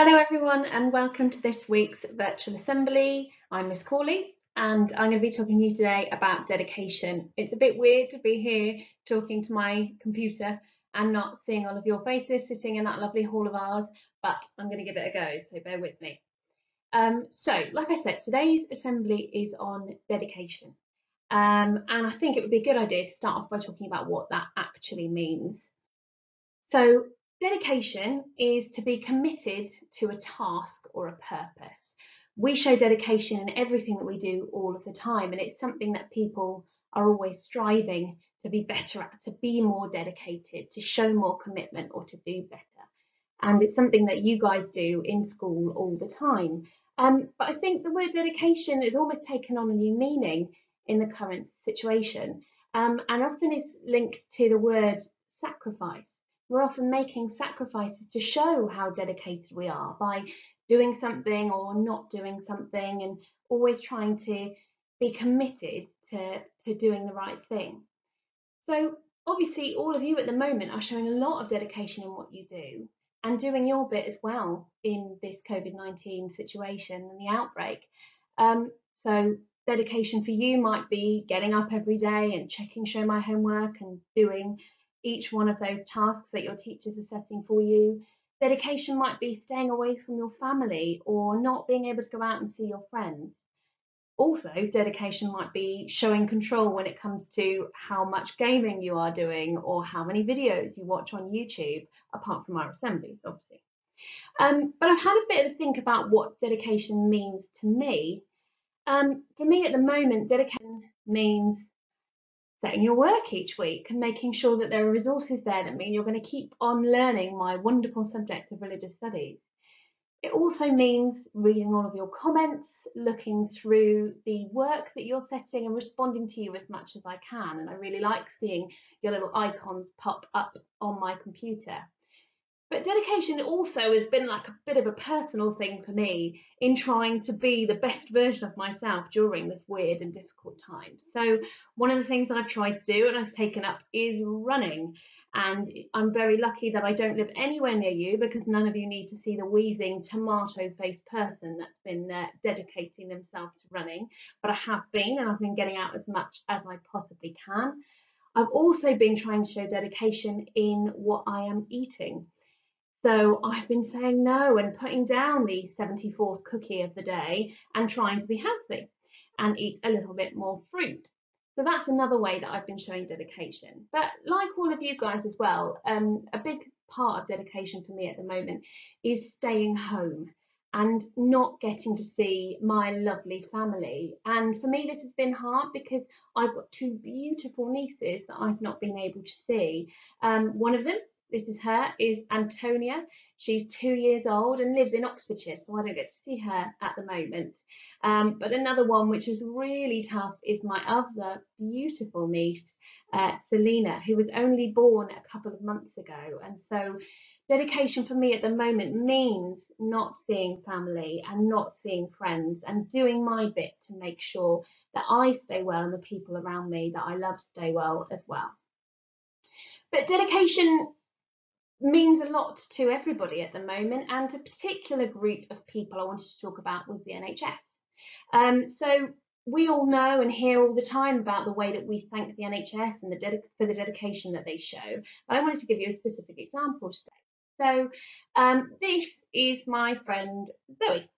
Hello everyone and welcome to this week's virtual assembly. I'm Miss Corley and I'm going to be talking to you today about dedication. It's a bit weird to be here talking to my computer and not seeing all of your faces sitting in that lovely hall of ours, but I'm going to give it a go, so bear with me. Like I said, today's assembly is on dedication. And I think it would be a good idea to start off by talking about what that actually means. So dedication is to be committed to a task or a purpose. We show dedication in everything that we do all of the time, and it's something that people are always striving to be better at, to be more dedicated, to show more commitment or to do better. And it's something that you guys do in school all the time. But I think the word dedication has almost taken on a new meaning in the current situation, and often is linked to the word sacrifice. We're often making sacrifices to show how dedicated we are by doing something or not doing something, and always trying to be committed to doing the right thing. So obviously all of you at the moment are showing a lot of dedication in what you do and doing your bit as well in this COVID-19 situation and the outbreak. So dedication for you might be getting up every day and checking Show My Homework and doing each one of those tasks that your teachers are setting for you. Dedication might be staying away from your family or not being able to go out and see your friends. Also, dedication might be showing control when it comes to how much gaming you are doing or how many videos you watch on YouTube, apart from our assemblies, obviously. But I've had a bit of a think about what dedication means to me. For me at the moment, dedication means setting your work each week and making sure that there are resources there that mean you're going to keep on learning my wonderful subject of religious studies. It also means reading all of your comments, looking through the work that you're setting and responding to you as much as I can. And I really like seeing your little icons pop up on my computer. But dedication also has been like a bit of a personal thing for me in trying to be the best version of myself during this weird and difficult time. So one of the things I've tried to do and I've taken up is running. And I'm very lucky that I don't live anywhere near you, because none of you need to see the wheezing tomato-faced person that's been dedicating themselves to running. But I have been, and I've been getting out as much as I possibly can. I've also been trying to show dedication in what I am eating. So I've been saying no and putting down the 74th cookie of the day and trying to be healthy and eat a little bit more fruit. So that's another way that I've been showing dedication. But like all of you guys as well, a big part of dedication for me at the moment is staying home and not getting to see my lovely family. And for me, this has been hard because I've got two beautiful nieces that I've not been able to see. One of them, this is her, is Antonia. She's 2 years old and lives in Oxfordshire, so I don't get to see her at the moment. But another one which is really tough is my other beautiful niece, Selena, who was only born a couple of months ago. And so dedication for me at the moment means not seeing family and not seeing friends and doing my bit to make sure that I stay well and the people around me that I love stay well as well. But dedication means a lot to everybody at the moment, and a particular group of people I wanted to talk about was the NHS. So we all know and hear all the time about the way that we thank the NHS and for the dedication that they show, but I wanted to give you a specific example today. So this is my friend Zoe.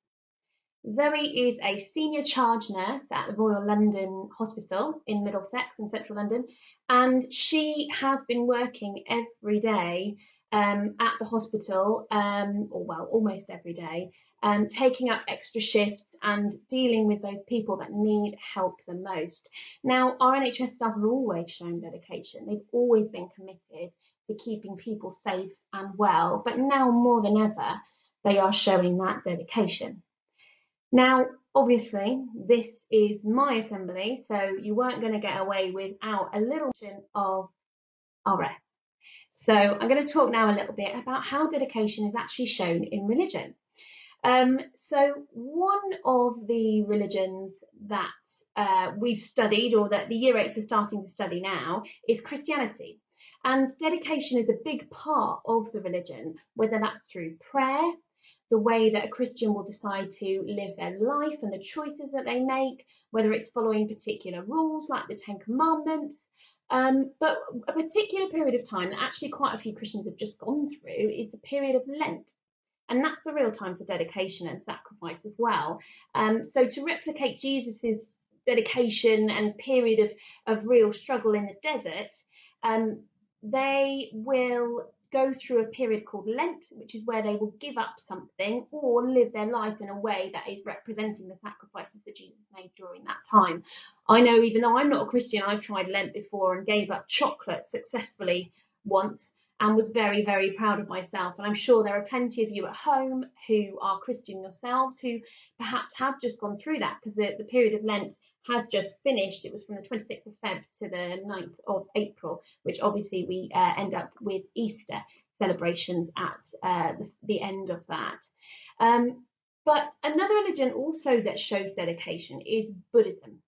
Zoe is a senior charge nurse at the Royal London Hospital in Middlesex in central London, and she has been working every day at the hospital, or well, almost every day, taking up extra shifts and dealing with those people that need help the most. Now, our NHS staff have always shown dedication. They've always been committed to keeping people safe and well, but now more than ever, they are showing that dedication. Now, obviously, this is my assembly, so you weren't going to get away without a little bit of RS. So I'm going to talk now a little bit about how dedication is actually shown in religion. So one of the religions that we've studied, or that the Year 8s are starting to study now, is Christianity. And dedication is a big part of the religion, whether that's through prayer, the way that a Christian will decide to live their life and the choices that they make, whether it's following particular rules like the Ten Commandments. But a particular period of time that actually quite a few Christians have just gone through is the period of Lent. And that's a real time for dedication and sacrifice as well. So to replicate Jesus's dedication and period of real struggle in the desert, they will go through a period called Lent, which is where they will give up something or live their life in a way that is representing the sacrifices that Jesus made during that time. I know, even though I'm not a Christian, I've tried Lent before and gave up chocolate successfully once and was very, very proud of myself. And I'm sure there are plenty of you at home who are Christian yourselves who perhaps have just gone through that, because the period of Lent has just finished. It was from the 26th of Feb to the 9th of April, which obviously we end up with Easter celebrations at the end of that. But another religion also that shows dedication is Buddhism.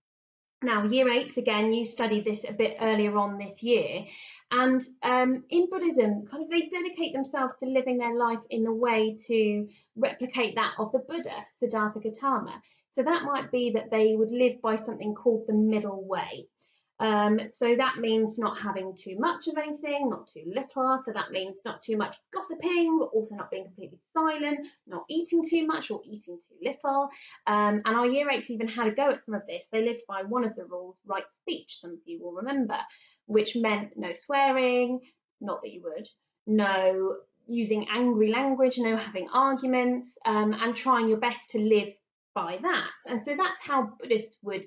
Now, year 8s, again, you studied this a bit earlier on this year. And in Buddhism, kind of they dedicate themselves to living their life in the way to replicate that of the Buddha, Siddhartha Gautama. So that might be that they would live by something called the middle way. So that means not having too much of anything, not too little. So that means not too much gossiping, but also not being completely silent, not eating too much or eating too little. And our year 8s even had a go at some of this. They lived by one of the rules, right speech, some of you will remember, which meant no swearing, not that you would, no using angry language, no having arguments, and trying your best to live by that. And so that's how Buddhists would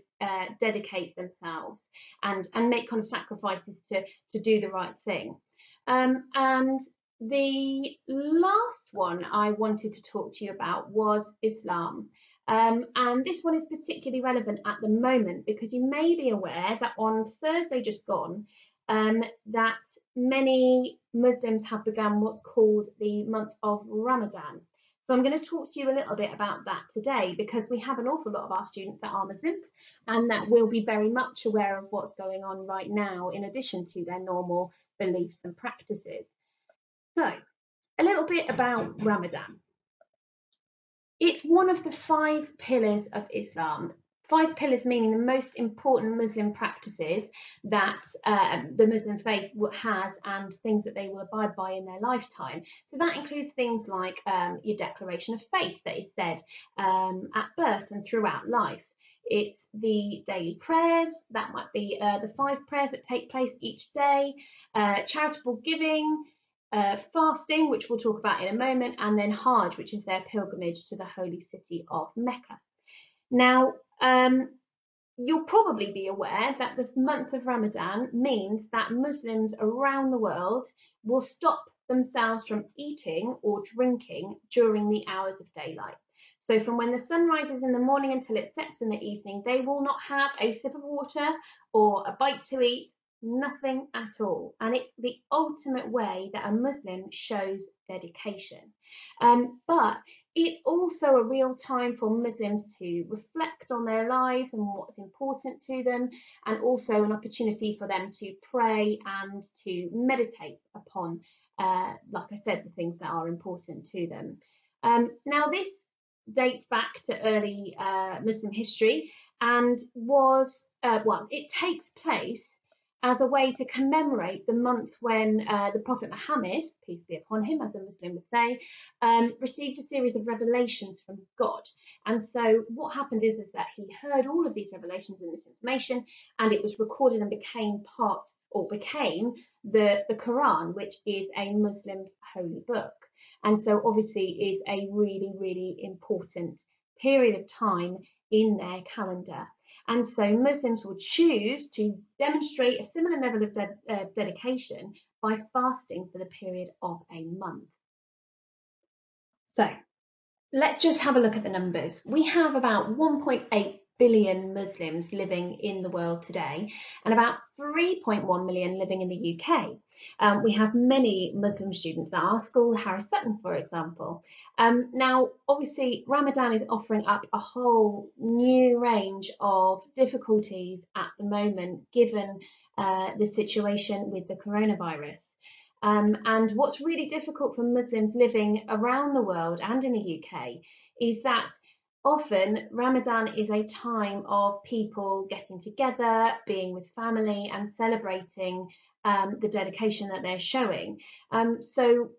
dedicate themselves and make kind of sacrifices to do the right thing. And the last one I wanted to talk to you about was Islam. And this one is particularly relevant at the moment because you may be aware that on Thursday just gone, that many Muslims have begun what's called the month of Ramadan. So I'm going to talk to you a little bit about that today because we have an awful lot of our students that are Muslims and that will be very much aware of what's going on right now in addition to their normal beliefs and practices. So a little bit about Ramadan. It's one of the 5 pillars of Islam. 5 pillars meaning the most important Muslim practices that the Muslim faith has and things that they will abide by in their lifetime. So that includes things like your declaration of faith that is said at birth and throughout life. It's the daily prayers, that might be the 5 prayers that take place each day, charitable giving, fasting, which we'll talk about in a moment, and then Hajj, which is their pilgrimage to the holy city of Mecca. Now, you'll probably be aware that the month of Ramadan means that Muslims around the world will stop themselves from eating or drinking during the hours of daylight. So from when the sun rises in the morning until it sets in the evening, they will not have a sip of water or a bite to eat, nothing at all. And it's the ultimate way that a Muslim shows dedication. But it's also a real time for Muslims to reflect on their lives and what's important to them, and also an opportunity for them to pray and to meditate upon, like I said, the things that are important to them. Now, this dates back to early Muslim history and was, it takes place as a way to commemorate the month when the Prophet Muhammad, peace be upon him, as a Muslim would say, received a series of revelations from God. And so what happened is that he heard all of these revelations and this information, and it was recorded and became the Quran, which is a Muslim's holy book. And so obviously is a really, really important period of time in their calendar. And so Muslims will choose to demonstrate a similar level of dedication by fasting for the period of a month. So let's just have a look at the numbers. We have about 1.8 billion Muslims living in the world today and about 3.1 million living in the UK. We have many Muslim students at our school, Harris Sutton, for example. Now, obviously, Ramadan is offering up a whole new range of difficulties at the moment, given the situation with the coronavirus. And what's really difficult for Muslims living around the world and in the UK is that often Ramadan is a time of people getting together, being with family, and celebrating the dedication that they're showing. So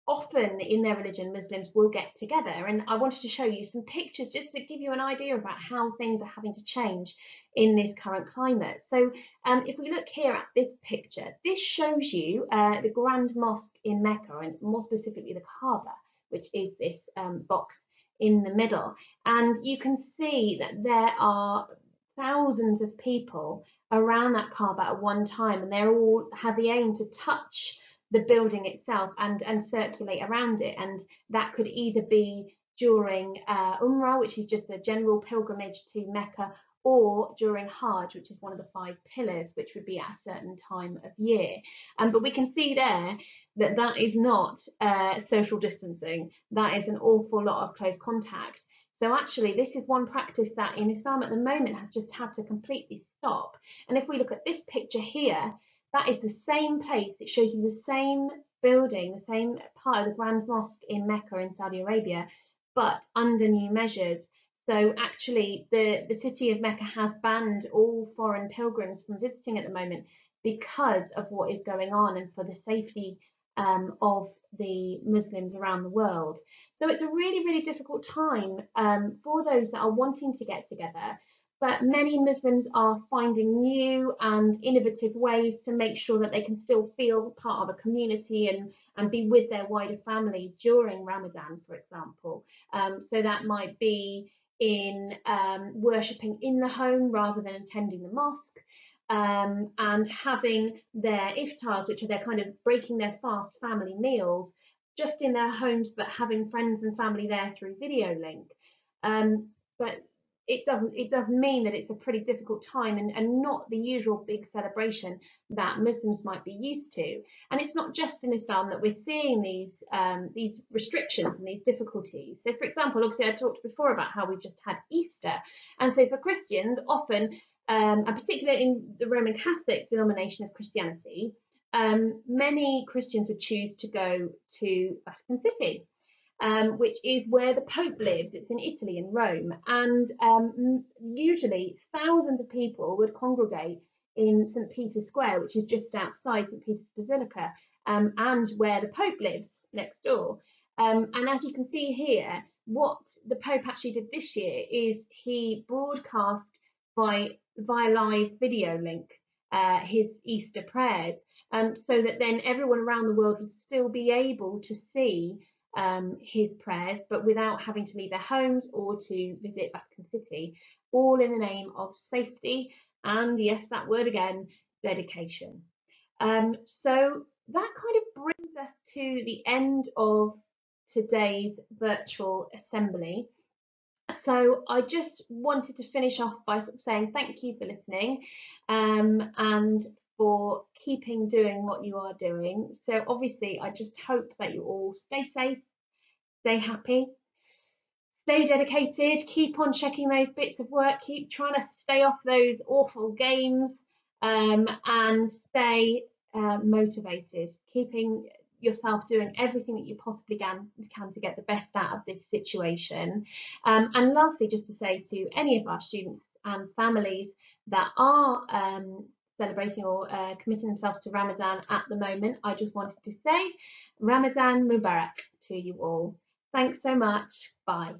often in their religion, Muslims will get together. And I wanted to show you some pictures just to give you an idea about how things are having to change in this current climate. So if we look here at this picture, this shows you the Grand Mosque in Mecca, and more specifically the Kaaba, which is this box in the middle. And you can see that there are thousands of people around that Kaaba at one time, and they all have the aim to touch the building itself and circulate around it. And that could either be during Umrah, which is just a general pilgrimage to Mecca, or during Hajj, which is one of the 5 pillars, which would be at a certain time of year. But we can see there that that is not social distancing. That is an awful lot of close contact. So actually, this is one practice that in Islam at the moment has just had to completely stop. And if we look at this picture here, that is the same place. It shows you the same building, the same part of the Grand Mosque in Mecca in Saudi Arabia, but under new measures. So actually, the city of Mecca has banned all foreign pilgrims from visiting at the moment because of what is going on and for the safety of the Muslims around the world. So it's a really, really difficult time for those that are wanting to get together. But many Muslims are finding new and innovative ways to make sure that they can still feel part of a community and be with their wider family during Ramadan, for example. So that might be in worshipping in the home rather than attending the mosque, and having their iftars, which are their kind of breaking their fast family meals, just in their homes, but having friends and family there through video link. But it does mean that it's a pretty difficult time and not the usual big celebration that Muslims might be used to. And it's not just in Islam that we're seeing these restrictions and these difficulties. So for example, obviously I talked before about how we've just had Easter, and so for Christians often, and particularly in the Roman Catholic denomination of Christianity, many Christians would choose to go to Vatican City, which is where the Pope lives. It's in Italy, in Rome. And usually thousands of people would congregate in St. Peter's Square, which is just outside St. Peter's Basilica, and where the Pope lives next door. And as you can see here, what the Pope actually did this year is he broadcast via live video link his Easter prayers, so that then everyone around the world would still be able to see his prayers, but without having to leave their homes or to visit Vatican City, all in the name of safety and, yes, that word again, dedication. So that kind of brings us to the end of today's virtual assembly. So I just wanted to finish off by sort of saying thank you for listening, and for keeping doing what you are doing. So obviously I just hope that you all stay safe, stay happy, stay dedicated, keep on checking those bits of work, keep trying to stay off those awful games, and stay motivated, keeping yourself doing everything that you possibly can to get the best out of this situation. And lastly, just to say to any of our students and families that are celebrating or committing themselves to Ramadan at the moment, I just wanted to say Ramadan Mubarak to you all. Thanks so much. Bye.